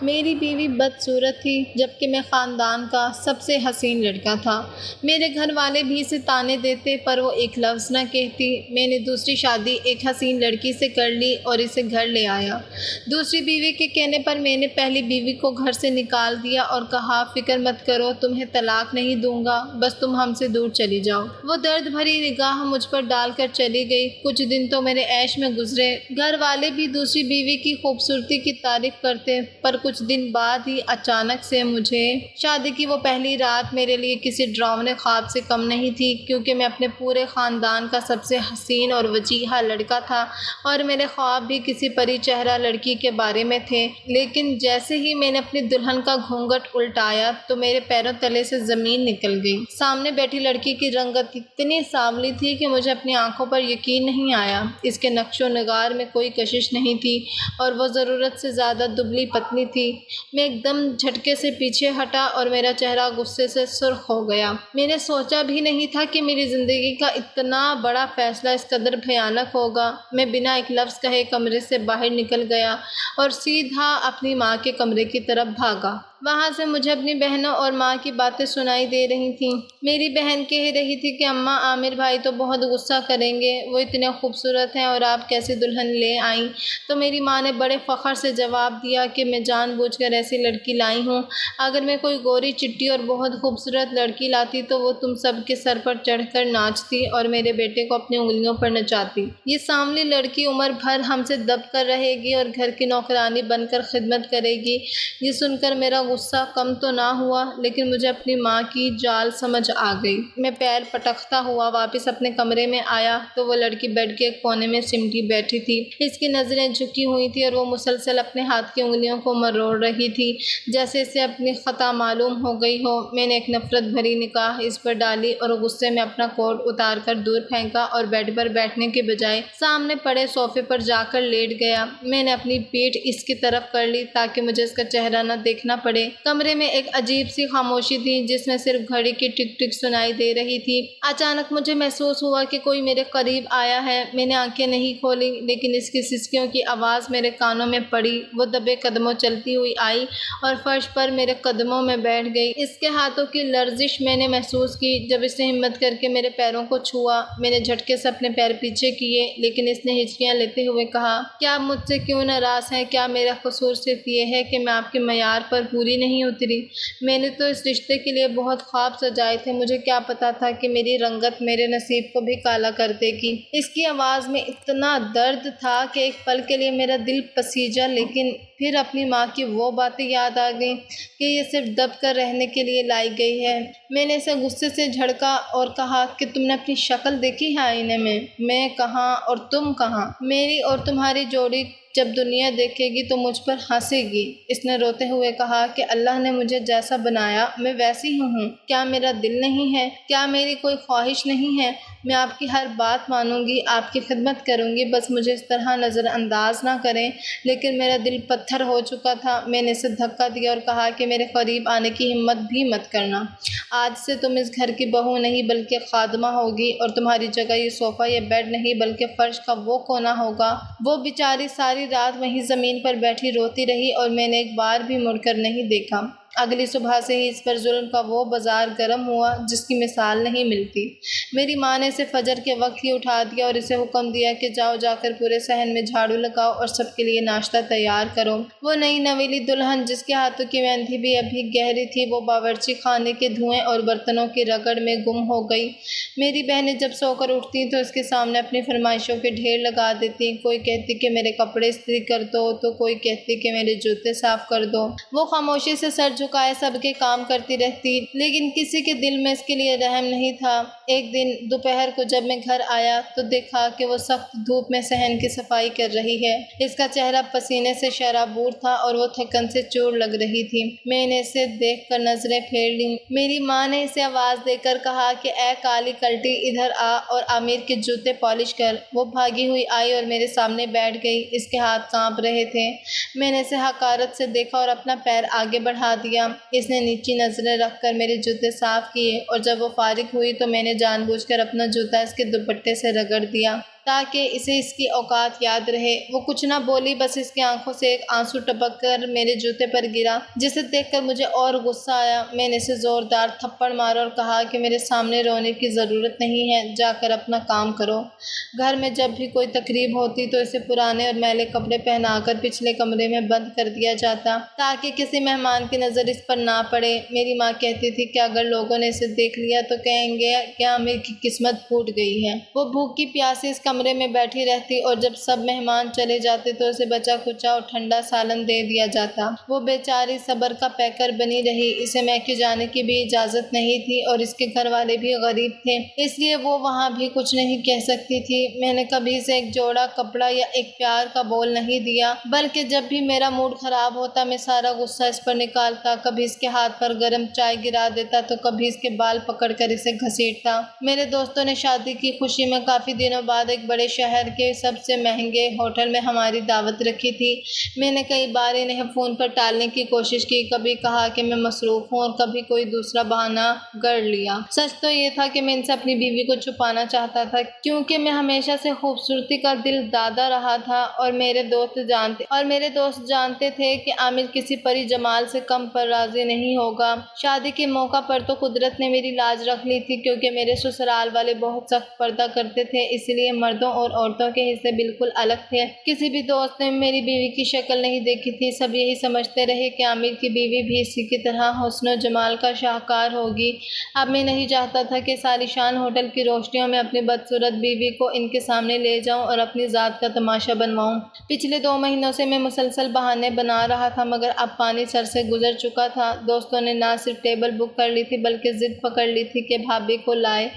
میری بیوی بدصورت تھی جبکہ میں خاندان کا سب سے حسین لڑکا تھا۔ میرے گھر والے بھی اسے طعنے دیتے پر وہ ایک لفظ نہ کہتی۔ میں نے دوسری شادی ایک حسین لڑکی سے کر لی اور اسے گھر لے آیا۔ دوسری بیوی کے کہنے پر میں نے پہلی بیوی کو گھر سے نکال دیا اور کہا فکر مت کرو، تمہیں طلاق نہیں دوں گا، بس تم ہم سے دور چلی جاؤ۔ وہ درد بھری نگاہ مجھ پر ڈال کر چلی گئی۔ کچھ دن تو میرے عیش میں گزرے۔ گھر والے بھی دوسری بیوی کی خوبصورتی کی تعریف کرتے پر کچھ دن بعد ہی اچانک سے مجھے شادی کی وہ پہلی رات میرے لیے کسی ڈراونے خواب سے کم نہیں تھی، کیونکہ میں اپنے پورے خاندان کا سب سے حسین اور وجیحہ لڑکا تھا اور میرے خواب بھی کسی پری چہرہ لڑکی کے بارے میں تھے۔ لیکن جیسے ہی میں نے اپنی دلہن کا گھونگھٹ الٹایا تو میرے پیروں تلے سے زمین نکل گئی۔ سامنے بیٹھی لڑکی کی رنگت اتنی سانولی تھی کہ مجھے اپنی آنکھوں پر یقین نہیں آیا۔ اس کے نقش و نگار میں کوئی کشش نہیں تھی اور وہ ضرورت سے زیادہ دبلی پتلی تھی۔ میں ایک دم جھٹکے سے پیچھے ہٹا اور میرا چہرہ غصے سے سرخ ہو گیا۔ میں نے سوچا بھی نہیں تھا کہ میری زندگی کا اتنا بڑا فیصلہ اس قدر بھیانک ہوگا۔ میں بنا ایک لفظ کہے کمرے سے باہر نکل گیا اور سیدھا اپنی ماں کے کمرے کی طرف بھاگا۔ وہاں سے مجھے اپنی بہنوں اور ماں کی باتیں سنائی دے رہی تھیں۔ میری بہن کہہ رہی تھی کہ اماں، عامر بھائی تو بہت غصہ کریں گے، وہ اتنے خوبصورت ہیں اور آپ کیسی دلہن لے آئیں؟ تو میری ماں نے بڑے فخر سے جواب دیا کہ میں جان بوجھ کر ایسی لڑکی لائی ہوں۔ اگر میں کوئی گوری چٹی اور بہت خوبصورت لڑکی لاتی تو وہ تم سب کے سر پر چڑھ کر ناچتی اور میرے بیٹے کو اپنی انگلیوں پر نچاتی۔ یہ سانولی لڑکی عمر بھر ہم سے دب کر رہے گی اور گھر کی نوکرانی بن کر خدمت کرے گی۔ یہ سن کر میرا غصہ کم تو نہ ہوا، لیکن مجھے اپنی ماں کی جال سمجھ آ گئی۔ میں پیر پٹکتا ہوا واپس اپنے کمرے میں آیا تو وہ لڑکی بیڈ کے ایک کونے میں سمٹی بیٹھی تھی۔ اس کی نظریں جھکی ہوئی تھیں اور وہ مسلسل اپنے ہاتھ کی انگلیوں کو مروڑ رہی تھی جیسے اسے اپنی خطا معلوم ہو گئی ہو۔ میں نے ایک نفرت بھری نگاہ اس پر ڈالی اور غصے میں اپنا کوٹ اتار کر دور پھینکا اور بیڈ پر بیٹھنے کے بجائے سامنے پڑے صوفے پر جا کر لیٹ گیا۔ میں نے اپنی پیٹھ اس کی طرف کر لی تاکہ مجھے اس کا چہرہ نہ دیکھنا پڑے۔ کمرے میں ایک عجیب سی خاموشی تھی جس میں صرف گھڑی کی ٹک ٹک سنائی دے رہی تھی۔ اچانک مجھے محسوس ہوا کہ کوئی میرے قریب آیا ہے۔ میں نے آنکھیں نہیں کھولی لیکن اس کی سسکیوں کی آواز میرے کانوں میں پڑی۔ وہ دبے قدموں چلتی ہوئی آئی اور فرش پر میرے قدموں میں بیٹھ گئی۔ اس کے ہاتھوں کی لرزش میں نے محسوس کی جب اس نے ہمت کر کے میرے پیروں کو چھوا۔ میں نے جھٹکے سے اپنے پیر پیچھے کیے لیکن اس نے ہچکیاں لیتے ہوئے کہا کہ آپ مجھ سے کیوں ناراض ہیں؟ کیا میرا قصور صرف یہ ہے کہ میں آپ کے معیار پر پوری نہیں اتری؟ میں نے تو اس رشتے کے لیے بہت خواب سجائے تھے، مجھے کیا پتا تھا کہ میری رنگت میرے نصیب کو بھی کالا کر دے گی۔ اس کی آواز میں اتنا درد تھا کہ ایک پل کے لیے میرا دل پسیجا، لیکن پھر اپنی ماں کی وہ باتیں یاد آ گئیں کہ یہ صرف دب کر رہنے کے لیے لائی گئی ہے۔ میں نے اسے غصے سے جھڑکا اور کہا کہ تم نے اپنی شکل دیکھی ہے آئینے میں؟ میں کہاں اور تم کہاں؟ میری اور تمہاری جوڑی جب دنیا دیکھے گی تو مجھ پر ہنسے گی۔ اس نے روتے ہوئے کہا کہ اللہ نے مجھے جیسا بنایا میں ویسی ہی ہوں۔ کیا میرا دل نہیں ہے؟ کیا میری کوئی خواہش نہیں ہے؟ میں آپ کی ہر بات مانوں گی، آپ کی خدمت کروں گی، بس مجھے اس طرح نظر انداز نہ کریں۔ لیکن میرا دل پتھر ہو چکا تھا۔ میں نے اسے دھکا دیا اور کہا کہ میرے قریب آنے کی ہمت بھی مت کرنا۔ آج سے تم اس گھر کی بہو نہیں بلکہ خادمہ ہوگی اور تمہاری جگہ یہ صوفہ یا بیڈ نہیں بلکہ فرش کا وہ کونا ہوگا۔ وہ بیچاری ساری رات وہیں زمین پر بیٹھی روتی رہی اور میں نے ایک بار بھی مڑ کر نہیں دیکھا۔ اگلی صبح سے ہی اس پر ظلم کا وہ بازار گرم ہوا جس کی مثال نہیں ملتی۔ میری ماں نے اسے فجر کے وقت ہی اٹھا دیا اور اسے حکم دیا کہ جاؤ جا کر پورے صحن میں جھاڑو لگاؤ اور سب کے لیے ناشتہ تیار کرو۔ وہ نئی نویلی دلہن جس کے ہاتھوں کی مہندی بھی ابھی گہری تھی وہ باورچی خانے کے دھوئیں اور برتنوں کی رگڑ میں گم ہو گئی۔ میری بہنیں جب سو کر اٹھتی تو اس کے سامنے اپنی فرمائشوں کے ڈھیر لگا دیتی۔ کوئی کہتی کہ میرے کپڑے استری کر دو تو کوئی کہتی کہ میرے جوتے صاف کر دو۔ وہ خاموشی سے سر جھکائے سب کے کام کرتی رہتی لیکن کسی کے دل میں اس کے لیے رحم نہیں تھا۔ ایک دن دوپہر کو جب میں گھر آیا تو دیکھا کہ وہ سخت دھوپ میں صحن کی صفائی کر رہی ہے۔ اس کا چہرہ پسینے سے شرابور تھا اور وہ تھکن سے چور لگ رہی تھی۔ میں نے اسے دیکھ کر نظریں پھیر لیں۔ میری ماں نے اسے آواز دے کر کہا کہ اے کالی کلٹی ادھر آ اور عامر کے جوتے پالش کر۔ وہ بھاگی ہوئی آئی اور میرے سامنے بیٹھ گئی۔ اس کے ہاتھ کانپ رہے تھے۔ میں نے اسے حقارت سے دیکھا اور اپنا پیر آگے بڑھا دیا۔ اس نے نیچی نظریں رکھ کر میرے جوتے صاف کیے اور جب وہ فارغ ہوئی تو میں نے جان بوجھ کر اپنا جوتا اس کے دوپٹے سے رگڑ دیا۔ تاکہ اسے اس کی اوقات یاد رہے۔ وہ کچھ نہ بولی، بس اس کی آنکھوں سے ایک آنسو ٹپک کر میرے جوتے پر گرا، جسے دیکھ کر مجھے اور غصہ آیا۔ میں نے اسے زوردار تھپڑ مارا اور کہا کہ میرے سامنے رونے کی ضرورت نہیں ہے، جا کر اپنا کام کرو۔ گھر میں جب بھی کوئی تقریب ہوتی تو اسے پرانے اور میلے کپڑے پہنا کر پچھلے کمرے میں بند کر دیا جاتا تاکہ کسی مہمان کی نظر اس پر نہ پڑے۔ میری ماں کہتی تھی کہ اگر لوگوں نے اسے دیکھ لیا تو کہیں گے کہ عامر کی قسمت پھوٹ گئی ہے۔ وہ بھوکی پیاسی اس کمرے میں بیٹھی رہتی اور جب سب مہمان چلے جاتے تو اسے بچا کچا اور ٹھنڈا سالن دے دیا جاتا۔ وہ بیچاری صبر کا پیکر بنی رہی، اسے میکے جانے کی بھی اجازت نہیں تھی اور اس کے گھر والے بھی غریب تھے، اس لیے وہ وہاں بھی کچھ نہیں کہہ سکتی تھی۔ میں نے کبھی اسے ایک جوڑا کپڑا یا ایک پیار کا بول نہیں دیا، بلکہ جب بھی میرا موڈ خراب ہوتا میں سارا غصہ اس پر نکالتا، کبھی اس کے ہاتھ پر گرم چائے گرا دیتا تو کبھی اس کے بال پکڑ کر اسے گھسیٹتا۔ میرے دوستوں نے شادی کی خوشی میں کافی دنوں بعد ایک بڑے شہر کے سب سے مہنگے ہوٹل میں ہماری دعوت رکھی تھی۔ میں نے کئی بار انہیں فون پر ٹالنے کی کوشش کی، کبھی کہا کہ میں مصروف ہوں اور کبھی کوئی دوسرا بہانہ گڑھ لیا۔ سچ تو یہ تھا کہ میں ان سے اپنی بیوی کو چھپانا چاہتا تھا، کیونکہ میں ہمیشہ سے خوبصورتی کا دل دادا رہا تھا اور میرے دوست جانتے تھے کہ عامر کسی پری جمال سے کم پر راضی نہیں ہوگا۔ شادی کے موقع پر تو قدرت نے میری لاج رکھ لی تھی، کیونکہ میرے سسرال والے بہت سخت پردہ کرتے تھے، اس لیے مردوں اور عورتوں کے حصے بالکل الگ تھے۔ کسی بھی دوست نے میری بیوی کی شکل نہیں دیکھی تھی، سب یہی سمجھتے رہے کہ عامر کی بیوی بھی اسی کی طرح حسن و جمال کا شاہکار ہوگی۔ اب میں نہیں چاہتا تھا کہ ساری شان ہوٹل کی روشنیوں میں اپنی بدصورت بیوی کو ان کے سامنے لے جاؤں اور اپنی ذات کا تماشا بنواؤں۔ پچھلے 2 مہینوں سے میں مسلسل بہانے بنا رہا تھا، مگر اب پانی سر سے گزر چکا تھا۔ دوستوں نے نہ صرف ٹیبل بک کر لی تھی بلکہ ضد پکڑ لی تھی کہ بھابھی کو لائے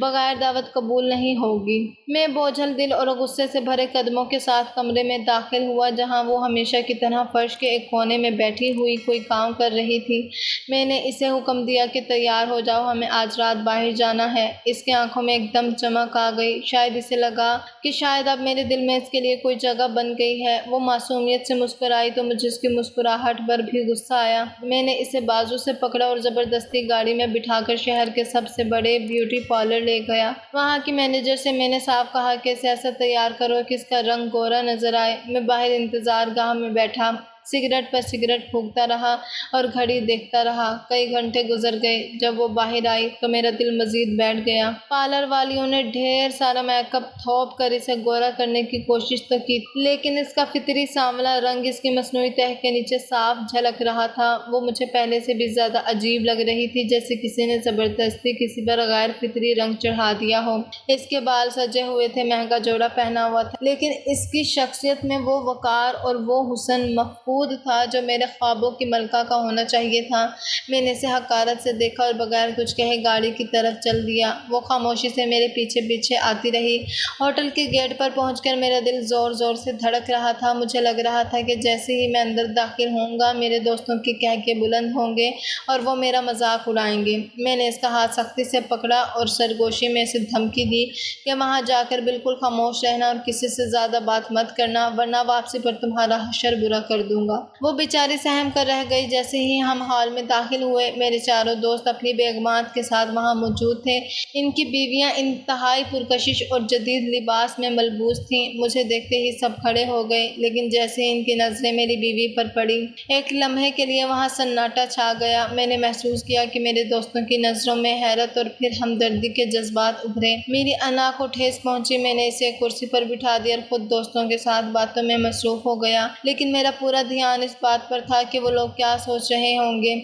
بغیر دعوت قبول نہیں ہوگی۔ میں بوجھل دل اور غصے سے بھرے قدموں کے ساتھ کمرے میں داخل ہوا، جہاں وہ ہمیشہ کی طرح فرش کے ایک کونے میں بیٹھی ہوئی کوئی کام کر رہی تھی۔ میں نے اسے حکم دیا کہ تیار ہو جاؤ، ہمیں آج رات باہر جانا ہے۔ اس کی آنکھوں میں ایک دم چمک آ گئی، شاید اسے لگا کہ شاید اب میرے دل میں اس کے لیے کوئی جگہ بن گئی ہے۔ وہ معصومیت سے مسکرائی تو مجھے اس کی مسکراہٹ پر بھی غصہ آیا۔ میں نے اسے بازو سے پکڑا اور زبردستی گاڑی میں بٹھا کر شہر کے سب سے بڑے بیوٹی پارلر لے گیا۔ وہاں کی مینیجر سے میں نے صاف کہا کہ اسے ایسا تیار کرو کہ اس کا رنگ گورا نظر آئے۔ میں باہر انتظار گاہ میں بیٹھا سگریٹ پر سگریٹ پھونکتا رہا اور گھڑی دیکھتا رہا۔ کئی گھنٹے گزر گئے۔ جب وہ باہر آئی تو میرا دل مزید بیٹھ گیا۔ پارلر والیوں نے ڈھیر سارا میک اپ تھوپ کر اسے گورا کرنے کی کوشش تو کی، لیکن اس کا فطری سانولا رنگ اس کی مصنوعی تہ کے نیچے صاف جھلک رہا تھا۔ وہ مجھے پہلے سے بھی زیادہ عجیب لگ رہی تھی، جیسے کسی نے زبردستی کسی پر غیر فطری رنگ چڑھا دیا ہو۔ اس کے بال سجے ہوئے تھے، مہنگا جوڑا پہنا ہوا تھا، لیکن اس کی شخصیت میں وہ وقار اور وہ حسن مفقود تھا جو میرے خوابوں کی ملکہ کا ہونا چاہیے تھا۔ میں نے اسے حقارت سے دیکھا اور بغیر کچھ کہے گاڑی کی طرف چل دیا۔ وہ خاموشی سے میرے پیچھے پیچھے آتی رہی۔ ہوٹل کے گیٹ پر پہنچ کر میرا دل زور زور سے دھڑک رہا تھا۔ مجھے لگ رہا تھا کہ جیسے ہی میں اندر داخل ہوں گا میرے دوستوں کے قہقہے بلند ہوں گے اور وہ میرا مذاق اڑائیں گے۔ میں نے اس کا ہاتھ سختی سے پکڑا اور سرگوشی میں اسے دھمکی دی کہ وہاں جا کر بالکل خاموش رہنا اور کسی سے زیادہ بات مت کرنا، ورنہ واپسی پر تمہارا حشر برا کر دوں گا۔ وہ بیچاری سہم کر رہ گئی۔ جیسے ہی ہم ہال میں داخل ہوئے میرے چاروں دوست اپنی بیگمات کے ساتھ وہاں موجود تھے۔ ان کی بیویاں انتہائی پرکشش اور جدید لباس میں ملبوس تھیں۔ مجھے دیکھتے ہی سب کھڑے ہو گئے، لیکن جیسے ہی ان کی نظریں میری بیوی پر پڑی ایک لمحے کے لیے وہاں سناٹا چھا گیا۔ میں نے محسوس کیا کہ میرے دوستوں کی نظروں میں حیرت اور پھر ہمدردی کے جذبات ابھرے۔ میری انا کو ٹھیس پہنچی۔ میں نے اسے ایک کرسی پر بٹھا دیا اور خود دوستوں کے ساتھ باتوں میں مصروف ہو گیا، لیکن میرا پورا دھیان اس بات پر تھا کہ وہ لوگ کیا سوچ رہے ہوں گے۔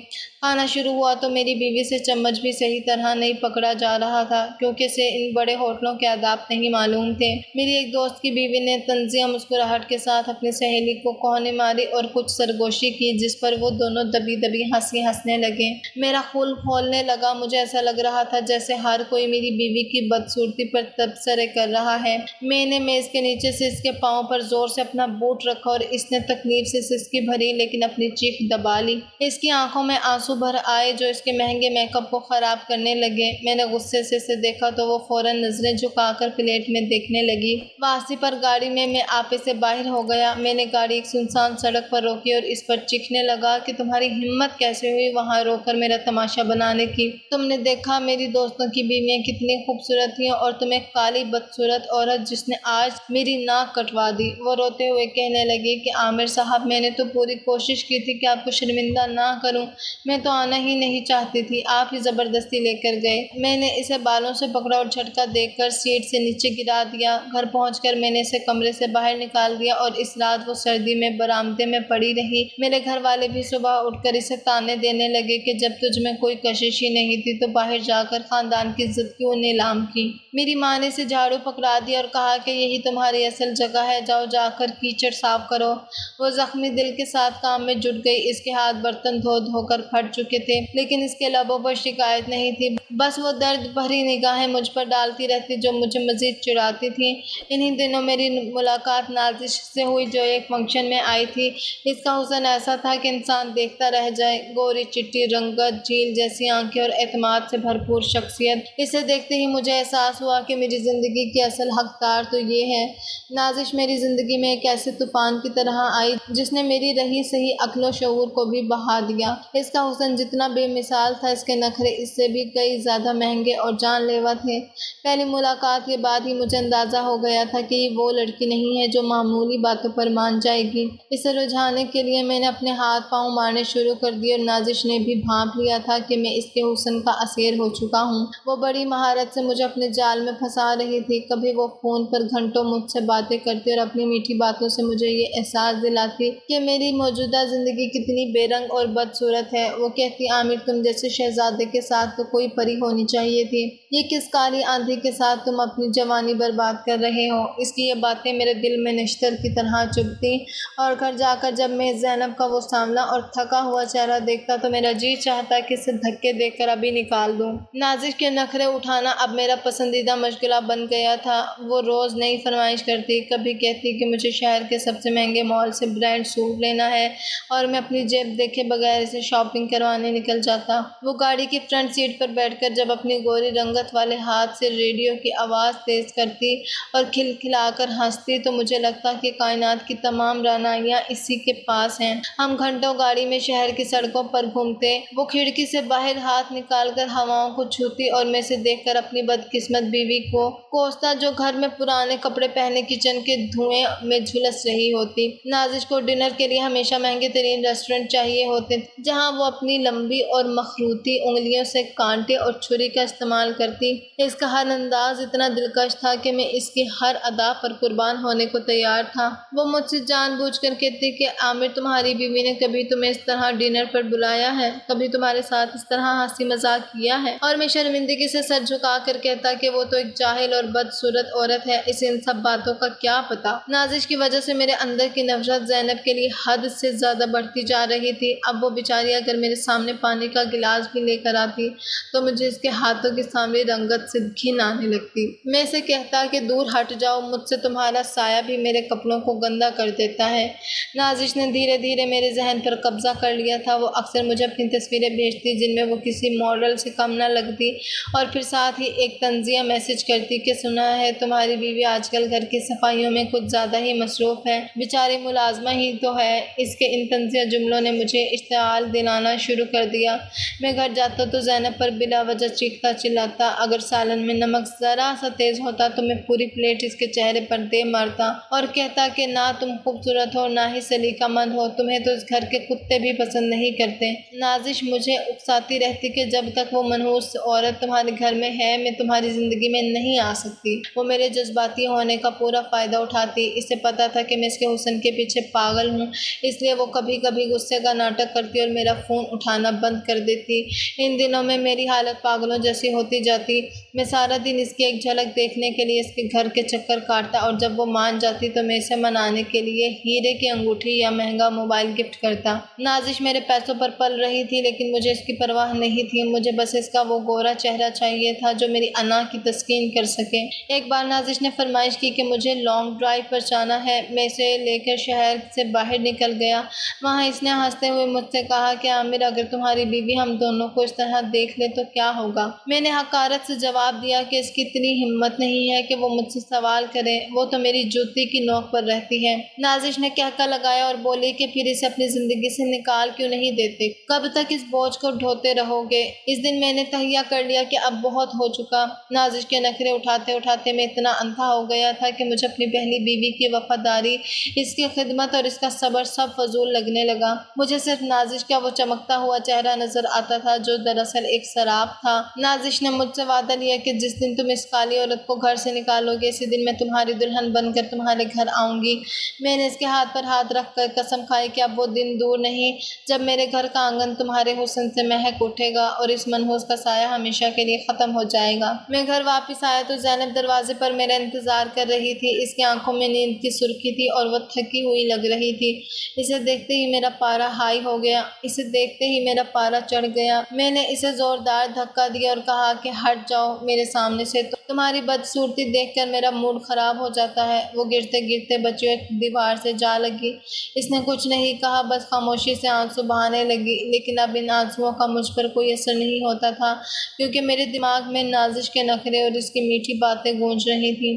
کھانا شروع ہوا تو میری بیوی سے چمچ بھی صحیح طرح نہیں پکڑا جا رہا تھا، کیونکہ اسے ان بڑے ہوٹلوں کے آداب نہیں معلوم تھے۔ میری ایک دوست کی بیوی نے طنزیہ مسکراہٹ کے ساتھ اپنی سہیلی کو کوہنی ماری اور کچھ سرگوشی کی، جس پر وہ دونوں دبی دبی ہنسنے لگے۔ میرا خون کھولنے لگا۔ مجھے ایسا لگ رہا تھا جیسے ہر کوئی میری بیوی کی بدصورتی پر تبصرے کر رہا ہے۔ میں نے میز کے نیچے سے اس کے پاؤں پر زور سے اپنا بوٹ رکھا اور اس نے تکلیف سے اسے سسکی بھری لیکن اپنی چیخ دبا لی۔ اس کی آنکھوں میں آنسو بھر آئے جو اس کے مہنگے میک اپ کو خراب کرنے لگے۔ میں نے غصے سے اسے دیکھا تو وہ فوراً نظریں جھکا کر پلیٹ میں دیکھنے لگی۔ واپسی پر گاڑی میں آپے سے باہر ہو گیا۔ میں نے گاڑی ایک سنسان سڑک پر روکی اور اس پر چیخنے لگا کہ تمہاری ہمت کیسے ہوئی وہاں رو کر میرا تماشا بنانے کی؟ تم نے دیکھا میری دوستوں کی بیویاں کتنی خوبصورت تھیں اور تم ایک کالی بدصورت عورت جس نے آج میری ناک کٹوا دی۔ وہ روتے ہوئے کہنے لگی کہ عامر صاحب میں نے تو پوری کوشش کی تھی کہ آپ کو شرمندہ نہ کروں، میں تو آنا ہی نہیں چاہتی تھی، آپ ہی زبردستی لے کر گئے۔ میں نے اسے بالوں سے پکڑا اور جھٹکا دے کر سیٹ سے نیچے گرا دیا۔ گھر پہنچ کر میں نے اسے کمرے سے باہر نکال دیا اور اس رات وہ سردی میں برآمدے میں پڑی رہی۔ میرے گھر والے بھی صبح اٹھ کر اسے طعنے دینے لگے کہ جب تجھ میں کوئی کشش ہی نہیں تھی تو باہر جا کر خاندان کی عزت کیوں نیلام کی۔ میری ماں نے اسے جھاڑو پکڑا دیا اور کہا کہ یہی تمہاری اصل جگہ ہے، جاؤ جا کر کیچڑ صاف کرو۔ وہ زخمی دل کے ساتھ کام میں جٹ گئی۔ اس کے ہاتھ برتن دھو دھو کر پھٹ چکے تھے لیکن اس کے لبوں پر شکایت نہیں تھی، بس وہ درد بھری نگاہیں مجھ پر ڈالتی رہتی جو مجھے مزید چڑھاتی تھیں۔ انہی دنوں میری ملاقات نازش سے ہوئی جو ایک فنکشن میں آئی تھی۔ اس کا حسن ایسا تھا کہ انسان دیکھتا رہ جائے، گوری چٹی رنگت، جھیل جیسی آنکھیں اور اعتماد سے بھرپور شخصیت۔ اسے دیکھتے ہی مجھے احساس ہوا کہ میری زندگی کی اصل حقدار تو یہ ہے۔ نازش میری زندگی میں ایک ایسے طوفان کی طرح آئی جس نے میری رہی سہی عقل و شعور کو بھی بہا دیا۔ اس کا حسن جتنا بے مثال تھا اس کے نخرے اس سے بھی کئی زیادہ مہنگے اور جان لیوا تھے۔ پہلی ملاقات کے بعد ہی مجھے اندازہ ہو گیا تھا کہ یہ وہ لڑکی نہیں ہے جو معمولی باتوں پر مان جائے گی۔ اسے رجھانے کے لیے میں نے اپنے ہاتھ پاؤں مارنے شروع کر دیے اور نازش نے بھی بھانپ لیا تھا کہ میں اس کے حسن کا اسیر ہو چکا ہوں۔ وہ بڑی مہارت سے مجھے اپنے جال میں پھنسا رہی تھی۔ کبھی وہ فون پر گھنٹوں مجھ سے باتیں کرتی اور اپنی میٹھی باتوں سے مجھے یہ احساس دلاتی کہ میری موجودہ زندگی کتنی بے رنگ اور بدصورت ہے۔ وہ کہتی عامر تم جیسے شہزادے کے ساتھ تو کوئی پری ہونی چاہیے تھی، یہ کس کالی آندھی کے ساتھ تم اپنی جوانی برباد کر رہے ہو۔ اس کی یہ باتیں میرے دل میں نشتر کی طرح چبھتی اور گھر جا کر جب میں زینب کا وہ سانولا اور تھکا ہوا چہرہ دیکھتا تو میرا جی چاہتا کہ اسے دھکے دے کر ابھی نکال دوں۔ نازش کے نخرے اٹھانا اب میرا پسندیدہ مشغلہ بن گیا تھا۔ وہ روز نئی فرمائش کرتی، کبھی کہتی کہ مجھے شہر کے سب سے مہنگے مال سے برانڈ سوٹ لینا ہے اور میں اپنی جیب دیکھے بغیر اسے شاپنگ کروانے نکل جاتا۔ وہ گاڑی کی فرنٹ سیٹ پر بیٹھ کر جب اپنی گوری رنگت والے ہاتھ سے ریڈیو کی آواز تیز کرتی اور کھلکھلا کر ہنستی تو مجھے لگتا کہ کائنات کی تمام رعنائیاں اسی کے پاس ہیں۔ ہم گھنٹوں گاڑی میں شہر کی سڑکوں پر گھومتے، وہ کھڑکی سے باہر ہاتھ نکال کر ہواؤں کو چھوتی اور میں اسے دیکھ کر اپنی بدقسمت بیوی کو کوستا جو گھر میں پرانے کپڑے پہنے کچن کے دھوئیں میں جھلس رہی ہوتی۔ نازش کو ڈنر کے لیے ہمیشہ مہنگے ترین ریسٹورنٹ چاہیے ہوتے جہاں وہ اپنی لمبی اور مخروطی انگلیوں سے کانٹے اور چھری کا استعمال کرتی۔ اس کا ہر انداز اتنا دلکش تھا کہ میں اس کی ہر ادا پر قربان ہونے کو تیار تھا۔ وہ مجھ سے جان بوجھ کر کہتی کہ عامر تمہاری بیوی نے کبھی تمہیں اس طرح ڈنر پر بلایا ہے، کبھی تمہارے ساتھ اس طرح ہنسی مذاق کیا ہے؟ اور میں شرمندگی سے سر جھکا کر کہتا کہ وہ تو ایک جاہل اور بدصورت عورت ہے، اسے ان سب باتوں کا کیا پتہ۔ نازش کی وجہ سے میرے اندر کی نفرت زینب کے لیے حد سے زیادہ بڑھتی جا رہی تھی۔ اب وہ بیچاری اگر میرے سامنے پانی کا گلاس بھی لے کر آتی تو مجھے اس کے ہاتھوں کی سانولی رنگت سے گھن آنے لگتی۔ میں اسے کہتا کہ دور ہٹ جاؤ، مجھ سے تمہارا سایہ بھی میرے کپڑوں کو گندا کر دیتا ہے۔ نازش نے دھیرے دھیرے میرے ذہن پر قبضہ کر لیا تھا۔ وہ اکثر مجھے اپنی تصویریں بھیجتی جن میں وہ کسی ماڈل سے کم نہ لگتی اور پھر ساتھ ہی ایک طنزیہ میسج کرتی کہ سنا ہے تمہاری بیوی آج کل گھر کی صفائیوں میں کچھ زیادہ ہی مصروف ہے، بیچاری ملازمہ ہی تو ہے۔ اس کے ان طنزیہ جملوں نے مجھے اشتعال دلانا شروع کر دیا۔ میں گھر جاتا تو زینب پر بلا وجہ چیختا چلاتا، اگر سالن میں نمک ذرا سا تیز ہوتا تو میں پوری پلیٹ اس کے چہرے پر دے مارتا اور کہتا کہ نہ تم خوبصورت ہو نہ ہی سلیقہ مند ہو، تمہیں تو اس گھر کے کتے بھی پسند نہیں کرتے۔ نازش مجھے اکساتی رہتی کہ جب تک وہ منحوس عورت تمہارے گھر میں ہے میں تمہاری زندگی میں نہیں آ سکتی۔ وہ میرے جذباتی ہونے کا پورا فائدہ اٹھاتی۔ اسے پتا تھا کہ میں اس کے حسن کے پیچھے پاگل ہوں، اس لیے وہ کبھی کبھی غصے کا ناٹک کرتی اور میرا فون اٹھانا بند کر دیتی۔ ان دنوں میں میری حالت پاگلوں جیسی ہوتی جاتی۔ میں سارا دن اس کی ایک جھلک دیکھنے کے لیے اس کے گھر کے چکر کاٹتا اور جب وہ مان جاتی تو میں اسے منانے کے لیے ہیرے کی انگوٹھی یا مہنگا موبائل گفٹ کرتا۔ نازش میرے پیسوں پر پل رہی تھی لیکن مجھے اس کی پرواہ نہیں تھی۔ مجھے بس اس کا وہ گورا چہرہ چاہیے تھا جو میری انا کی تسکین کر سکے۔ ایک بار نازش نے فرمائش کی کہ مجھے لانگ ڈرائیو پر جانا ہے۔ میں اسے لے کر شہر سے باہر باہر نکل گیا۔ وہاں اس نے ہنستے ہوئے مجھ سے کہا کہ عامر، اگر تمہاری بیوی ہم دونوں کو اس طرح دیکھ لے تو کیا ہوگا؟ میں نے حقارت سے جواب دیا کہ اس کی اتنی ہمت نہیں ہے کہ وہ مجھ سے سوال کرے، وہ تو میری جوتی کی نوک پر رہتی ہے۔ نازش نے کہکا لگایا اور بولی کہ پھر اسے اپنی زندگی سے نکال کیوں نہیں دیتے؟ کب تک اس بوجھ کو ڈھوتے رہو گے؟ اس دن میں نے تہیہ کر لیا کہ اب بہت ہو چکا۔ نازش کے نخرے اٹھاتے اٹھاتے میں اتنا اندھا ہو گیا تھا کہ مجھے اپنی پہلی بیوی کی وفاداری، اس کی خدمت اور اس کا صبر سب فضول لگنے لگا۔ مجھے صرف نازش کا وہ چمکتا ہوا چہرہ نظر آتا تھا جو دراصل ایک سراب تھا۔ نازش نے مجھ سے وعدہ لیا کہ جس دن تم اس کالی عورت کو گھر سے نکالو گے، اسی دن میں تمہاری دلہن بن کر تمہارے گھر آؤں گی۔ میں نے اس کے ہاتھ پر ہاتھ رکھ کر قسم کھائی کہ اب وہ دن دور نہیں جب میرے گھر کا آنگن تمہارے حسن سے مہک اٹھے گا اور اس منحوس کا سایہ ہمیشہ کے لیے ختم ہو جائے گا۔ میں گھر واپس آیا تو زینب دروازے پر میرا انتظار کر رہی تھی۔ اس کی آنکھوں میں نیند کی سرخی تھی اور وہ تھکی ہوئی لگ رہی تھی۔ اسے دیکھتے ہی میرا پارا ہائی ہو گیا، اسے دیکھتے ہی میرا پارا چڑھ گیا۔ میں نے اسے زوردار دھکا دیا اور کہا کہ ہٹ جاؤ میرے سامنے سے، تمہاری بدصورتی دیکھ کر میرا موڈ خراب ہو جاتا ہے۔ وہ گرتے گرتے بچی ایک دیوار سے جا لگی۔ اس نے کچھ نہیں کہا، بس خاموشی سے آنسو بہانے لگی، لیکن اب ان آنسوؤں کا مجھ پر کوئی اثر نہیں ہوتا تھا، کیونکہ میرے دماغ میں نازش کے نخرے اور اس کی میٹھی باتیں گونج رہی تھیں۔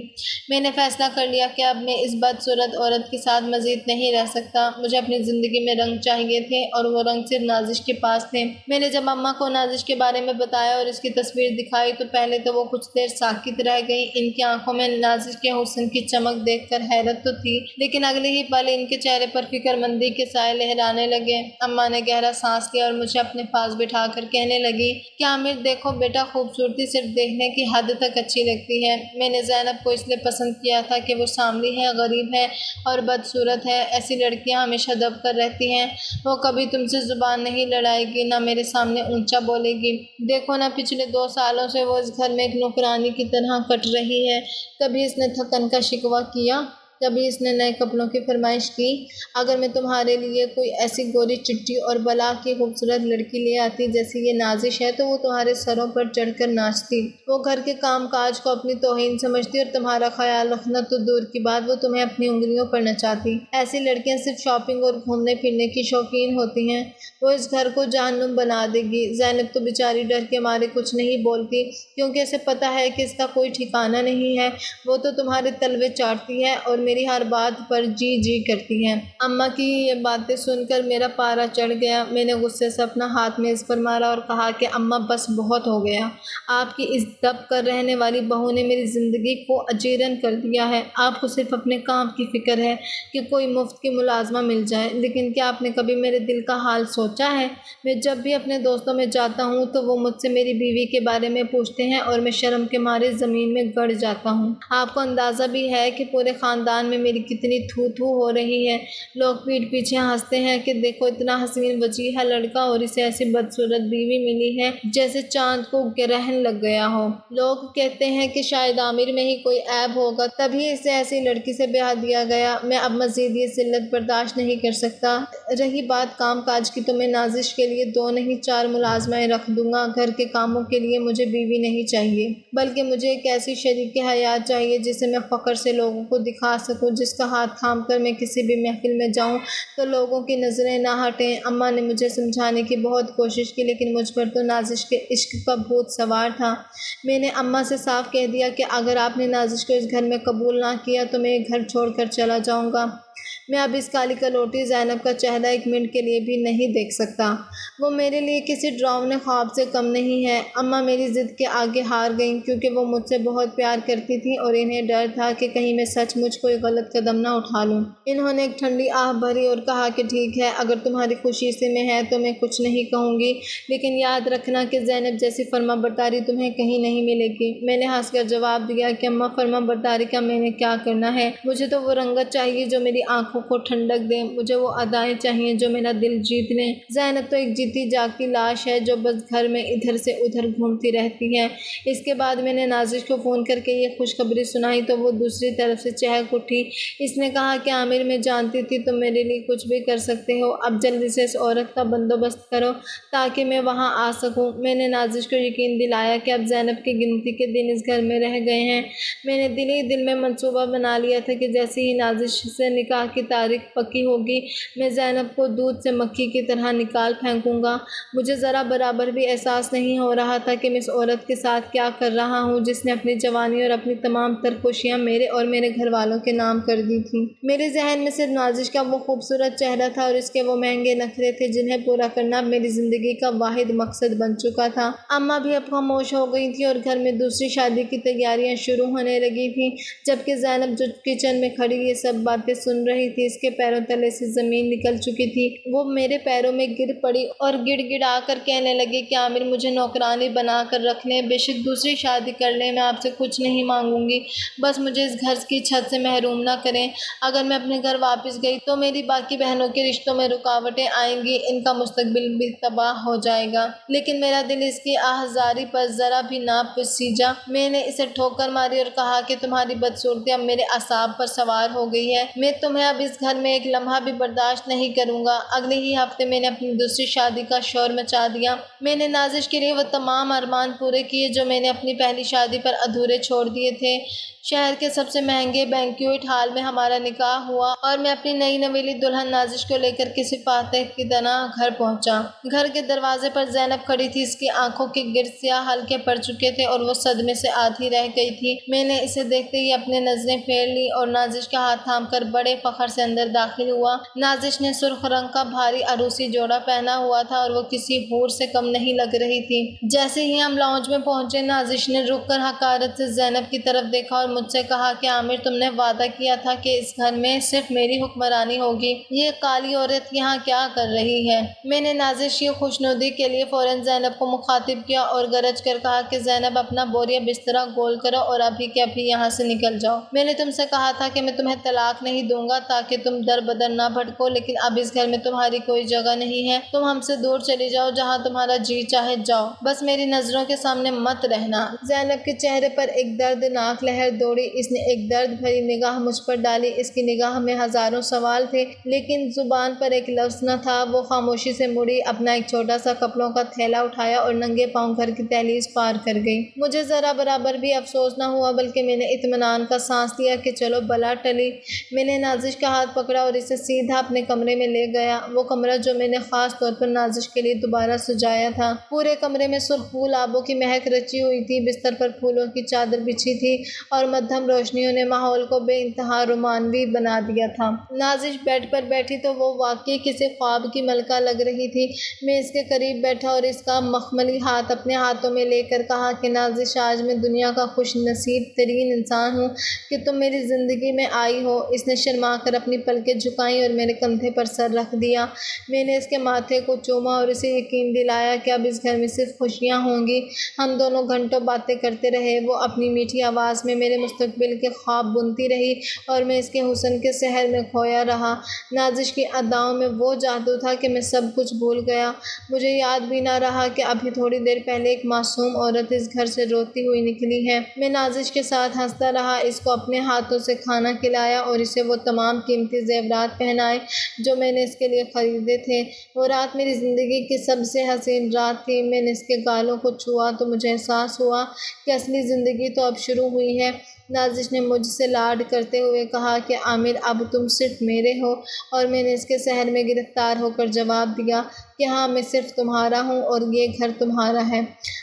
میں نے فیصلہ کر لیا کہ اب میں اس بدصورت عورت کے ساتھ مزید نہیں رہ سکتا۔ مجھے اپنی زندگی میں رنگ چاہیے تھے اور وہ رنگ صرف نازش کے پاس تھے۔ میں نے جب اماں کو نازش کے بارے میں بتایا اور اس کی تصویر دکھائی تو پہلے تو وہ کچھ دیر ساکت رہ گئی۔ ان کی آنکھوں میں نازش کے حسن کی چمک دیکھ کر حیرت تو تھی، لیکن اگلے ہی پل ان کے چہرے پر فکر مندی کے سائے لہرانے لگے۔ اماں نے گہرا سانس لیا اور مجھے اپنے پاس بٹھا کر کہنے لگی کہ عامر دیکھو بیٹا، خوبصورتی صرف دیکھنے کی حد تک اچھی لگتی ہے۔ میں نے زینب کو اس لیے پسند کیا تھا کہ وہ سامری ہے، غریب ہے اور بدصورت ہے۔ ایسی لڑکیاں ہمیشہ دب کر رہتی ہیں، وہ کبھی تم سے زبان نہیں لڑائے گی، نہ میرے سامنے اونچا بولے گی۔ دیکھو نا، پچھلے 2 سالوں سے وہ اس گھر میں ایک نوکرانی کی طرح کٹ رہی ہے۔ کبھی اس نے تھکن کا شکوہ کیا، کبھی اس نے نئے کپڑوں کی فرمائش کی۔ اگر میں تمہارے لیے کوئی ایسی گوری چٹی اور بلا کی خوبصورت لڑکی لے آتی جیسی یہ نازش ہے تو وہ تمہارے سروں پر چڑھ کر ناچتی، وہ گھر کے کام کاج کو اپنی توہین سمجھتی اور تمہارا خیال رکھنا تو دور کی بات وہ تمہیں اپنی انگلیوں پر نچاتی۔ ایسی لڑکیاں صرف شاپنگ اور گھومنے پھرنے کی شوقین ہوتی ہیں۔ وہ اس گھر کو جہنم بنا دے گی۔ زینب تو بیچاری ڈر کے مارے کچھ نہیں بولتی، کیونکہ اسے پتہ ہے کہ اس کا کوئی ٹھکانہ نہیں ہے۔ وہ تو تمہارے تلوے چاٹتی ہے اور میری ہر بات پر جی جی کرتی ہے۔ اماں کی یہ باتیں سن کر میرا پارا چڑھ گیا۔ میں نے غصے سے اپنا ہاتھ میز پر مارا اور کہا کہ اماں بس بہت ہو گیا۔ آپ کی اس دب کر رہنے والی بہو نے میری زندگی کو اجیرن کر دیا ہے۔ آپ کو صرف اپنے کام کی فکر ہے کہ کوئی مفت کی ملازمہ مل جائے، لیکن کیا آپ نے کبھی میرے دل کا حال سوچا ہے؟ میں جب بھی اپنے دوستوں میں جاتا ہوں تو وہ مجھ سے میری بیوی کے بارے میں پوچھتے ہیں اور میں شرم کے مارے زمین میں گڑ جاتا ہوں۔ آپ کو اندازہ بھی ہے کہ پورے خاندان میں میری کتنی تھو تھو ہو رہی ہے۔ لوگ پیٹھ پیچھے ہنستے ہیں کہ دیکھو اتنا حسین وجیحہ لڑکا اور اسے ایسی بدصورت بیوی ملی ہے جیسے چاند کو گرہن لگ گیا ہو۔ لوگ کہتے ہیں کہ شاید عامر میں ہی کوئی عیب ہوگا تبھی اسے ایسی لڑکی سے بیاہ دیا گیا۔ میں اب مزید یہ ذلت برداشت نہیں کر سکتا۔ رہی بات کام کاج کی تو میں نازش کے لیے 2 نہیں 4 ملازمائیں رکھ دوں گا۔ گھر کے کاموں کے لیے مجھے بیوی نہیں چاہیے، بلکہ مجھے ایک ایسی شریک حیات چاہیے جسے میں فخر سے لوگوں کو دکھا سکوں، جس کا ہاتھ تھام کر میں کسی بھی محفل میں جاؤں تو لوگوں کی نظریں نہ ہٹیں۔ اماں نے مجھے سمجھانے کی بہت کوشش کی، لیکن مجھ پر تو نازش کے عشق کا بھوت سوار تھا۔ میں نے اماں سے صاف کہہ دیا کہ اگر آپ نے نازش کو اس گھر میں قبول نہ کیا تو میں یہ گھر چھوڑ کر چلا جاؤں گا۔ میں اب اس کالی کلوٹی زینب کا چہرہ ایک منٹ کے لیے بھی نہیں دیکھ سکتا۔ وہ میرے لیے کسی ڈراؤنے خواب سے کم نہیں ہے۔ اماں میری ضد کے آگے ہار گئیں، کیونکہ وہ مجھ سے بہت پیار کرتی تھیں اور انہیں ڈر تھا کہ کہیں میں سچ مچ کوئی غلط قدم نہ اٹھا لوں۔ انہوں نے ایک ٹھنڈی آہ بھری اور کہا کہ ٹھیک ہے، اگر تمہاری خوشی سے میں ہے تو میں کچھ نہیں کہوں گی، لیکن یاد رکھنا کہ زینب جیسی فرما برداری تمہیں کہیں نہیں ملے گی۔ میں نے ہنس کر جواب دیا کہ اماں، فرما برداری کا میں نے کیا کرنا ہے؟ مجھے تو وہ رنگت چاہیے جو میری آنکھوں کو ٹھنڈک دے، مجھے وہ ادائیں چاہیے جو میرا دل جیت لیں۔ زینب تو ایک جیتی جاگتی لاش ہے جو بس گھر میں ادھر سے ادھر گھومتی رہتی ہے۔ اس کے بعد میں نے نازش کو فون کر کے یہ خوشخبری سنائی تو وہ دوسری طرف سے چہک اٹھی۔ اس نے کہا کہ عامر، میں جانتی تھی تم میرے لیے کچھ بھی کر سکتے ہو، اب جلدی سے اس عورت کا بندوبست کرو تاکہ میں وہاں آ سکوں۔ میں نے نازش کو یقین دلایا کہ اب زینب کی گنتی کے دن اس گھر میں رہ گئے ہیں۔ میں نے دل ہی دل میں منصوبہ بنا لیا تھا کہ جیسے ہی نازش سے نکاح کی کی تاریخ پکی ہوگی میں زینب کو دودھ سے مکھی کی طرح نکال پھینکوں گا۔ مجھے ذرا برابر بھی احساس نہیں ہو رہا تھا کہ میں اس عورت کے ساتھ کیا کر رہا ہوں جس نے اپنی جوانی اور اپنی تمام تر خوشیاں میرے اور میرے گھر والوں کے نام کر دی تھیں۔ میرے ذہن میں صرف نازش کا وہ خوبصورت چہرہ تھا اور اس کے وہ مہنگے نخرے تھے جنہیں پورا کرنا اب میری زندگی کا واحد مقصد بن چکا تھا۔ اماں بھی اب خاموش ہو گئی تھی اور گھر میں دوسری شادی کی تیاریاں شروع ہونے لگی تھیں، جبکہ زینب جو کچن میں کھڑی یہ سب باتیں سن رہی تھی اس کے پیروں تلے سے زمین نکل چکی تھی۔ وہ میرے پیروں میں گر پڑی اور گڑ گڑا کر کہنے لگی کہ عامر مجھے نوکرانی بنا کر رکھ لیں، بے شک دوسری شادی کر لیں، میں آپ سے کچھ نہیں مانگوں گی، بس مجھے اس گھر کی چھت سے محروم نہ کریں۔ اگر میں اپنے گھر واپس گئی تو میری باقی بہنوں کے رشتوں میں رکاوٹیں آئیں گی، ان کا مستقبل بھی تباہ ہو جائے گا۔ لیکن میرا دل اس کی آہذاری پر ذرا بھی نہ پسیجا۔ میں نے اسے ٹھوکر ماری اور کہا کہ تمہاری بدصورتی اب میرے اعصاب پر سوار ہو گئی ہے، میں تمہیں اب اس گھر میں ایک لمحہ بھی برداشت نہیں کروں گا۔ اگلے ہی ہفتے میں نے اپنی دوسری شادی کا شور مچا دیا۔ میں نے نازش کے لیے وہ تمام ارمان پورے کیے جو میں نے اپنی پہلی شادی پر ادھورے چھوڑ دیے تھے۔ شہر کے سب سے مہنگے بینکویٹ ہال میں ہمارا نکاح ہوا اور میں اپنی نئی نویلی دلہن نازش کو لے کر کسی فاتح کی طرح گھر پہنچا۔ گھر کے دروازے پر زینب کھڑی تھی، اس کی آنکھوں کے گرد سیاہ حلقے پڑ چکے تھے اور وہ صدمے سے آدھی رہ گئی تھی۔ میں نے اسے دیکھتے ہی اپنی نظریں پھیر لیں اور نازش کا ہاتھ تھام کر بڑے فخر سے اندر داخل ہوا۔ نازش نے سرخ رنگ کا بھاری عروسی جوڑا پہنا ہوا تھا اور وہ کسی حور سے کم نہیں لگ رہی تھی۔ جیسے ہی ہم لاؤنج میں پہنچے نازش نے رک کر حقارت سے زینب کی طرف دیکھا اور مجھ سے کہا کہ عامر تم نے وعدہ کیا تھا کہ اس گھر میں صرف میری حکمرانی ہوگی، یہ کالی عورت یہاں کیا کر رہی ہے؟ میں نے نازش کی خوشنودی کے لیے فوراً زینب کو مخاطب کیا اور گرج کر کہا کہ زینب اپنا بوریا بسترا گول کرو اور ابھی کے ابھی یہاں سے نکل جاؤ۔ میں نے تم سے کہا تھا کہ میں تمہیں طلاق نہیں دوں گا تاکہ تم در بدر نہ بھٹکو، لیکن اب اس گھر میں تمہاری کوئی جگہ نہیں ہے، تم ہم سے دور چلی جاؤ، جہاں تمہارا جی چاہے جاؤ، بس میری نظروں کے سامنے مت رہنا۔ زینب کے چہرے پر ایک دردناک لہر دوڑی، اس نے ایک درد بھری نگاہ مجھ پر ڈالی، اس کی نگاہ میں ہزاروں سوال تھے لیکن زبان پر ایک لفظ نہ تھا۔ وہ خاموشی سے مڑی، اپنا ایک چھوٹا سا کپڑوں کا تھیلا اٹھایا اور ننگے پاؤں گھر کی دہلیز پار کر گئی۔ مجھے ذرا برابر بھی افسوس نہ ہوا بلکہ میں نے اطمینان کا سانس لیا کہ چلو بلا ٹلی۔ میں نے نازش کا ہاتھ پکڑا اور اسے سیدھا اپنے کمرے میں لے گیا، وہ کمرہ جو میں نے خاص طور پر نازش کے لیے دوبارہ سجایا تھا۔ پورے کمرے میں سرخ گلابوں کی مہک رچی ہوئی تھی، بستر پر پھولوں کی چادر بچھی تھی اور مدھم روشنیوں نے ماحول کو بے انتہا رومانوی بنا دیا تھا۔ نازش بیڈ پر بیٹھی تو وہ واقعی کسی خواب کی ملکہ لگ رہی تھی۔ میں اس کے قریب بیٹھا اور اس کا مخملی ہاتھ اپنے ہاتھوں میں لے کر کہا کہ نازش آج میں دنیا کا خوش نصیب ترین انسان ہوں کہ تم میری زندگی میں آئی ہو۔ اس نے شرما کر اپنی پلکیں جھکائیں اور میرے کندھے پر سر رکھ دیا۔ میں نے اس کے ماتھے کو چوما اور اسے یقین دلایا کہ اب اس گھر میں صرف خوشیاں ہوں گی۔ ہم دونوں گھنٹوں باتیں کرتے رہے، وہ اپنی میٹھی آواز میں میرے مستقبل کے خواب بنتی رہی اور میں اس کے حسن کے سحر میں کھویا رہا۔ نازش کی اداؤں میں وہ جادو تھا کہ میں سب کچھ بھول گیا۔ مجھے یاد بھی نہ رہا کہ ابھی تھوڑی دیر پہلے ایک معصوم عورت اس گھر سے روتی ہوئی نکلی ہے۔ میں نازش کے ساتھ ہنستا رہا، اس کو اپنے ہاتھوں سے کھانا کھلایا اور اسے وہ تمام قیمتی زیورات پہنائے جو میں نے اس کے لیے خریدے تھے۔ وہ رات میری زندگی کی سب سے حسین رات تھی۔ میں نے اس کے گالوں کو چھوا تو مجھے احساس ہوا کہ اصلی زندگی تو اب شروع ہوئی ہے۔ نازش نے مجھ سے لاڈ کرتے ہوئے کہا کہ عامر اب تم صرف میرے ہو، اور میں نے اس کے سحر میں گرفتار ہو کر جواب دیا کہ ہاں میں صرف تمہارا ہوں اور یہ گھر تمہارا ہے۔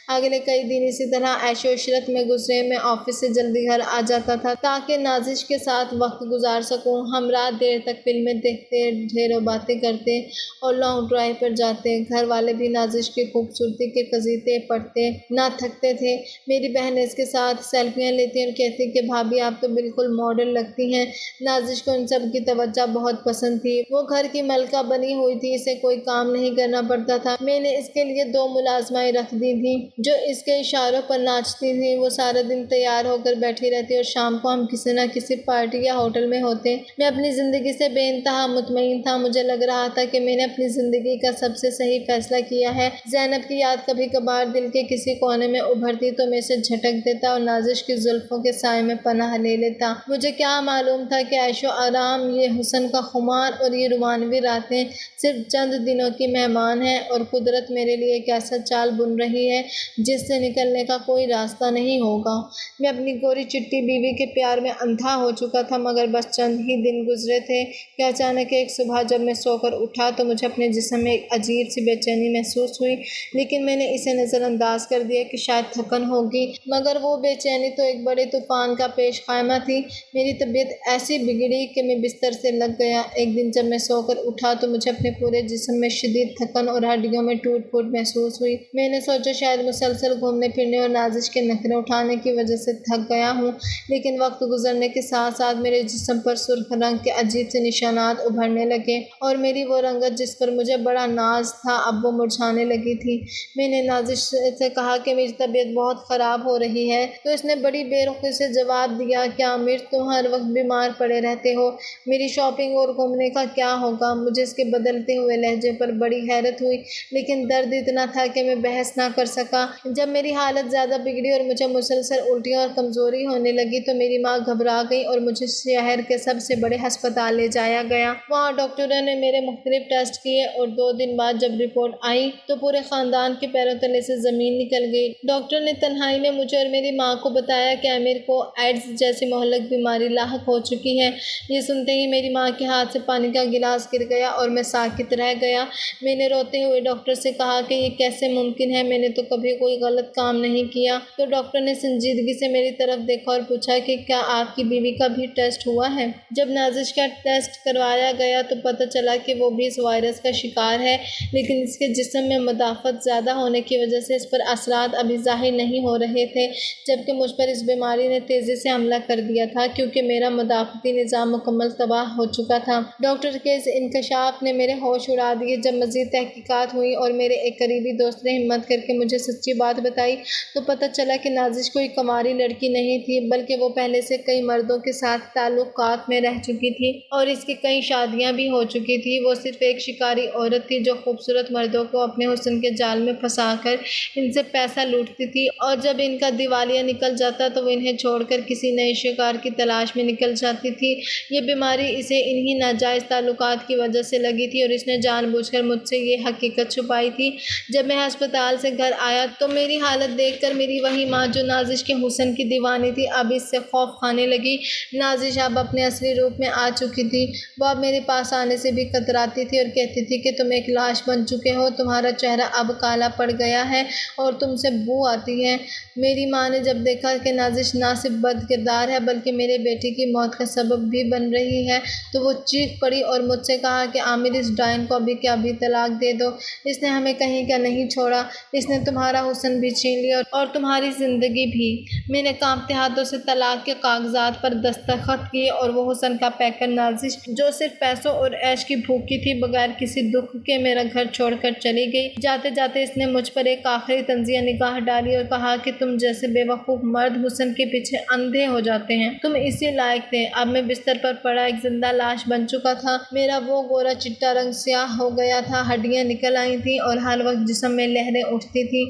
اگلے کئی دن اسی طرح عیش و عشرت میں گزرے۔ میں آفس سے جلدی گھر آ جاتا تھا تاکہ نازش کے ساتھ وقت گزار سکوں۔ ہم رات دیر تک فلمیں دیکھتے، ڈھیروں باتیں کرتے اور لانگ ڈرائیو پر جاتے۔ گھر والے بھی نازش کی خوبصورتی کے قصیدے پڑھتے نہ تھکتے تھے۔ میری بہنیں اس کے ساتھ سیلفیاں لیتی اور کہتی کہ بھابھی آپ تو بالکل ماڈل لگتی ہیں۔ نازش کو ان سب کی توجہ بہت پسند تھی۔ وہ گھر کی ملکہ بنی ہوئی تھی، اسے کوئی کام نہیں کرنا پڑتا تھا۔ میں نے اس کے لیے 2 ملازمائیں رکھ دی تھیں جو اس کے اشاروں پر ناچتی تھیں۔ وہ سارا دن تیار ہو کر بیٹھی رہتی اور شام کو ہم کسی نہ کسی پارٹی یا ہوٹل میں ہوتے۔ میں اپنی زندگی سے بے انتہا مطمئن تھا۔ مجھے لگ رہا تھا کہ میں نے اپنی زندگی کا سب سے صحیح فیصلہ کیا ہے۔ زینب کی یاد کبھی کبھار دل کے کسی کونے میں ابھرتی تو میں اسے جھٹک دیتا اور نازش کی زلفوں کے سائے میں پناہ لے لیتا۔ مجھے کیا معلوم تھا کہ عیش و آرام، یہ حسن کا خمار اور یہ رومانوی راتیں صرف چند دنوں کی مہمان مہمان ہے اور قدرت میرے لیے ایک ایسا چال بن رہی ہے جس سے نکلنے کا کوئی راستہ نہیں ہوگا۔ میں اپنی گوری چٹی بیوی کے پیار میں اندھا ہو چکا تھا، مگر بس چند ہی دن گزرے تھے کہ اچانک ایک صبح جب میں سو کر اٹھا تو مجھے اپنے جسم میں ایک عجیب سی بے چینی محسوس ہوئی، لیکن میں نے اسے نظر انداز کر دیا کہ شاید تھکن ہوگی، مگر وہ بے چینی تو ایک بڑے طوفان کا پیش خیمہ تھی۔ میری طبیعت ایسی بگڑی کہ میں بستر سے لگ گیا۔ ایک دن جب میں سو کر اٹھا تو مجھے اپنے پورے جسم میں شدید تھکن اور ہڈیوں میں ٹوٹ پھوٹ محسوس ہوئی۔ میں نے سوچا شاید مسلسل گھومنے پھرنے اور نازش کے نخرے اٹھانے کی وجہ سے تھک گیا ہوں، لیکن وقت گزرنے کے ساتھ ساتھ میرے جسم پر سرخ رنگ کے عجیب سے نشانات ابھرنے لگے اور میری وہ رنگت جس پر مجھے بڑا ناز تھا اب وہ مرجھانے لگی تھی۔ میں نے نازش سے کہا کہ میری طبیعت بہت خراب ہو رہی ہے، تو اس نے بڑی بے رخی سے جواب دیا، کیا امیر تم ہر وقت بیمار پڑے رہتے ہو؟ میری شاپنگ اور گھومنے کا کیا ہوگا؟ مجھے اس کے بدلتے ہوئے لہجے پر بڑی حیرت ہوئی، لیکن درد اتنا تھا کہ میں بحث نہ کر سکا۔ جب میری حالت زیادہ بگڑی اور مجھے مسلسل الٹیاں اور کمزوری ہونے لگی تو میری ماں گھبرا گئی اور مجھے شہر کے سب سے بڑے ہسپتال لے جایا گیا۔ وہاں ڈاکٹروں نے میرے مختلف ٹیسٹ کیے اور 2 دن بعد جب رپورٹ آئی تو پورے خاندان کے پیروں تلے سے زمین نکل گئی۔ ڈاکٹر نے تنہائی میں مجھے اور میری ماں کو بتایا کہ امیر کو ایڈز جیسی مہلک بیماری لاحق ہو چکی ہے۔ یہ سنتے ہی میری ماں کے ہاتھ سے پانی کا گلاس گر گیا اور میں ساکت رہ گیا۔ میں نے روتے ہوئے ڈاکٹر سے کہا کہ یہ کیسے ممکن ہے، میں نے تو کبھی کوئی غلط کام نہیں کیا۔ تو ڈاکٹر نے سنجیدگی سے میری طرف دیکھا اور پوچھا کہ کیا آپ کی بیوی کا بھی ٹیسٹ ہوا ہے؟ جب نازش کا ٹیسٹ کروایا گیا تو پتہ چلا کہ وہ بھی اس وائرس کا شکار ہے، لیکن اس کے جسم میں مدافعت زیادہ ہونے کی وجہ سے اس پر اثرات ابھی ظاہر نہیں ہو رہے تھے، جبکہ مجھ پر اس بیماری نے تیزی سے حملہ کر دیا تھا کیونکہ میرا مدافعتی نظام مکمل تباہ ہو چکا تھا۔ ڈاکٹر کے اس انکشاف نے میرے ہوش اڑا دیے۔ جب مزید تحقیقات ہوئیں اور میرے ایک قریبی دوست نے ہمت کر کے مجھے سچی بات بتائی تو پتہ چلا کہ نازش کوئی کنواری لڑکی نہیں تھی، بلکہ وہ پہلے سے کئی مردوں کے ساتھ تعلقات میں رہ چکی تھی اور اس کی کئی شادیاں بھی ہو چکی تھی۔ وہ صرف ایک شکاری عورت تھی جو خوبصورت مردوں کو اپنے حسن کے جال میں پھنسا کر ان سے پیسہ لوٹتی تھی، اور جب ان کا دیوالیہ نکل جاتا تو وہ انہیں چھوڑ کر کسی نئے شکار کی تلاش میں نکل جاتی تھی۔ یہ بیماری اسے انہی ناجائز تعلقات کی وجہ سے لگی تھی اور اس نے جان بوجھ کر مجھ سے یہ حقیقت چھپائی تھی۔ جب میں ہسپتال سے گھر آیا تو میری حالت دیکھ کر میری وہی ماں جو نازش کے حسن کی دیوانی تھی اب اس سے خوف کھانے لگی۔ نازش اب اپنے اصلی روپ میں آ چکی تھی۔ وہ اب میرے پاس آنے سے بھی کتراتی تھی اور کہتی تھی کہ تم ایک لاش بن چکے ہو، تمہارا چہرہ اب کالا پڑ گیا ہے اور تم سے بو آتی ہے۔ میری ماں نے جب دیکھا کہ نازش نہ صرف بد کردار ہے بلکہ میرے بیٹے کی موت کا سبب بھی بن رہی ہے تو وہ چیخ پڑی اور مجھ سے کہا کہ عامر اس ڈائن کو ابھی کے ابھی طلاق دے دو، اس نے ہمیں کہیں کا نہیں چھوڑا، اس نے تمہارا حسن بھی چھین لیا اور تمہاری زندگی بھی۔ میں نے کانپتے ہاتھوں سے طلاق کے کاغذات پر دستخط کیے اور وہ حسن کا پیکر نازش جو صرف پیسوں اور عیش کی بھوکی تھی بغیر کسی دکھ کے میرا گھر چھوڑ کر چلی گئی۔ جاتے جاتے اس نے مجھ پر ایک آخری طنزیہ نگاہ ڈالی اور کہا کہ تم جیسے بے وقوف مرد حسن کے پیچھے اندھے ہو جاتے ہیں، تم اسی لائق تھے۔ اب میں بستر پر پڑا ایک زندہ لاش بن چکا تھا۔ میرا وہ گورا چٹا رنگ سیاہ ہو گیا تھا، ہڈیاں نکل آئی تھیں اور ہر وقت جسم میں لہریں اٹھتی تھیں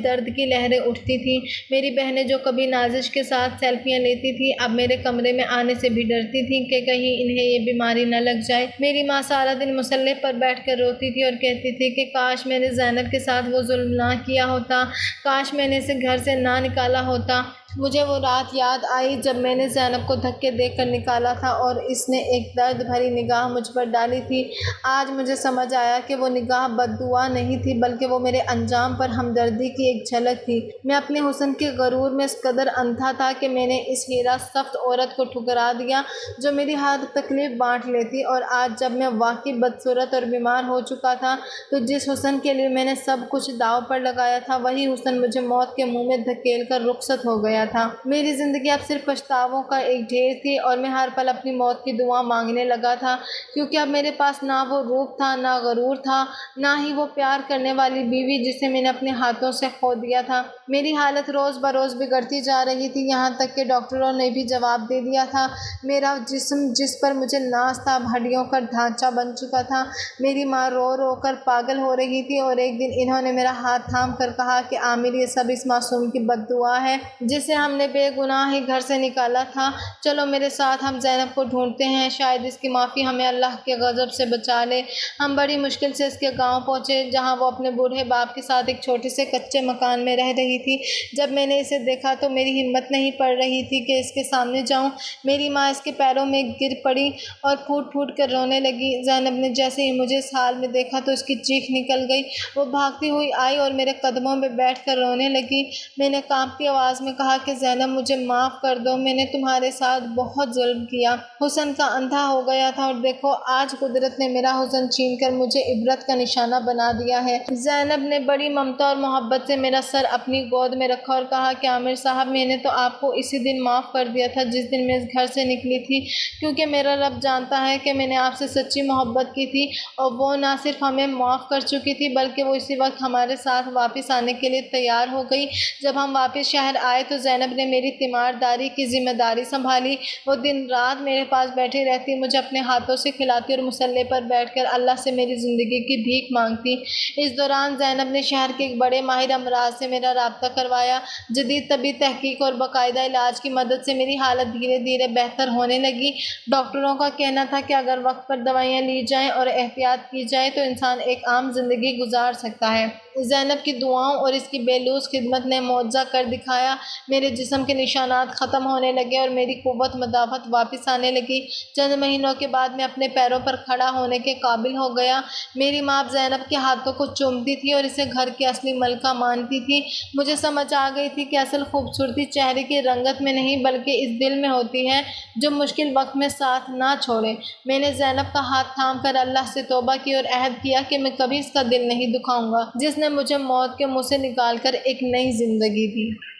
درد کی لہریں اٹھتی تھیں۔ میری بہنیں جو کبھی نازش کے ساتھ سیلفیاں لیتی تھیں اب میرے کمرے میں آنے سے بھی ڈرتی تھیں کہ کہیں انہیں یہ بیماری نہ لگ جائے۔ میری ماں سارا دن مصلے پر بیٹھ کر روتی تھی اور کہتی تھی کہ کاش میں نے زینب کے ساتھ وہ ظلم نہ کیا ہوتا، کاش میں نے اسے گھر سے نہ نکالا ہوتا۔ مجھے وہ رات یاد آئی جب میں نے زینب کو دھکے دے کر نکالا تھا اور اس نے ایک درد بھری نگاہ مجھ پر ڈالی تھی۔ آج مجھے سمجھ آیا کہ وہ نگاہ بد دعا نہیں تھی بلکہ وہ میرے انجام پر ہمدردی کی ایک جھلک تھی۔ میں اپنے حسن کے غرور میں اس قدر اندھا تھا کہ میں نے اس ہیرا صفت عورت کو ٹھکرا دیا جو میری ہر تکلیف بانٹ لیتی، اور آج جب میں واقعی بدصورت اور بیمار ہو چکا تھا تو جس حسن کے لیے میں نے سب کچھ داؤ پر لگایا تھا وہی حسن مجھے موت کے منہ میں دھکیل کر رخصت ہو گیا تھا۔ میری زندگی اب صرف پچھتاووں کا ایک ڈھیر تھی اور میں ہر پل اپنی موت کی دعا مانگنے لگا تھا کیونکہ اب میرے پاس نہ وہ روپ تھا، نہ غرور تھا، نہ ہی وہ پیار کرنے والی بیوی جسے میں نے اپنے ہاتھوں سے کھو دیا تھا۔ میری حالت روز بروز بگڑتی جا رہی تھی، یہاں تک کہ ڈاکٹروں نے بھی جواب دے دیا تھا۔ میرا جسم جس پر مجھے ناز تھا اب ہڈیوں کا ڈھانچہ بن چکا تھا۔ میری ماں رو رو کر پاگل ہو رہی تھی اور ایک دن انہوں نے میرا ہاتھ تھام کر کہا کہ عامر یہ سب اس معصوم کی بد دعا ہے جسے اسے ہم نے بے گناہ ہی گھر سے نکالا تھا۔ چلو میرے ساتھ ہم زینب کو ڈھونڈتے ہیں، شاید اس کی معافی ہمیں اللہ کے غضب سے بچا لے۔ ہم بڑی مشکل سے اس کے گاؤں پہنچے جہاں وہ اپنے بوڑھے باپ کے ساتھ ایک چھوٹے سے کچے مکان میں رہ رہی تھی۔ جب میں نے اسے دیکھا تو میری ہمت نہیں پڑ رہی تھی کہ اس کے سامنے جاؤں۔ میری ماں اس کے پیروں میں گر پڑی اور پھوٹ پھوٹ کر رونے لگی۔ زینب نے جیسے ہی مجھے اس حال میں دیکھا تو اس کی چیخ نکل گئی۔ وہ بھاگتی ہوئی آئی اور میرے قدموں میں بیٹھ کر رونے لگی۔ میں نے کانپتی آواز میں کہا کہ زینب مجھے معاف کر دو، میں نے تمہارے ساتھ بہت ظلم کیا، حسن کا اندھا ہو گیا تھا، اور دیکھو آج قدرت نے میرا حسن چھین کر مجھے عبرت کا نشانہ بنا دیا ہے۔ زینب نے بڑی ممتا اور محبت سے میرا سر اپنی گود میں رکھا اور کہا کہ عامر صاحب، میں نے تو آپ کو اسی دن معاف کر دیا تھا جس دن میں اس گھر سے نکلی تھی، کیونکہ میرا رب جانتا ہے کہ میں نے آپ سے سچی محبت کی تھی، اور وہ نہ صرف ہمیں معاف کر چکی تھی بلکہ وہ اسی وقت ہمارے ساتھ واپس آنے کے لیے تیار ہو گئی۔ جب ہم واپس شہر آئے تو زینب نے میری تیمارداری کی ذمہ داری سنبھالی۔ وہ دن رات میرے پاس بیٹھی رہتی، مجھے اپنے ہاتھوں سے کھلاتی اور مصلے پر بیٹھ کر اللہ سے میری زندگی کی بھیک مانگتی۔ اس دوران زینب نے شہر کے ایک بڑے ماہر امراض سے میرا رابطہ کروایا۔ جدید طبی تحقیق اور باقاعدہ علاج کی مدد سے میری حالت دھیرے دھیرے بہتر ہونے لگی۔ ڈاکٹروں کا کہنا تھا کہ اگر وقت پر دوائیاں لی جائیں اور احتیاط کی جائے تو انسان ایک عام زندگی گزار سکتا ہے۔ زینب کی دعاؤں اور اس کی بے لوث خدمت نے معجزہ کر دکھایا۔ میرے جسم کے نشانات ختم ہونے لگے اور میری قوت مدافعت واپس آنے لگی۔ چند مہینوں کے بعد میں اپنے پیروں پر کھڑا ہونے کے قابل ہو گیا۔ میری ماں اب زینب کے ہاتھوں کو چومتی تھی اور اسے گھر کی اصلی ملکہ مانتی تھی۔ مجھے سمجھ آ گئی تھی کہ اصل خوبصورتی چہرے کی رنگت میں نہیں بلکہ اس دل میں ہوتی ہے جو مشکل وقت میں ساتھ نہ چھوڑے۔ میں نے زینب کا ہاتھ تھام کر اللہ سے توبہ کی اور عہد کیا کہ میں کبھی اس کا دل نہیں دکھاؤں گا جس نے مجھے موت کے منہ سے نکال کر ایک نئی زندگی دی۔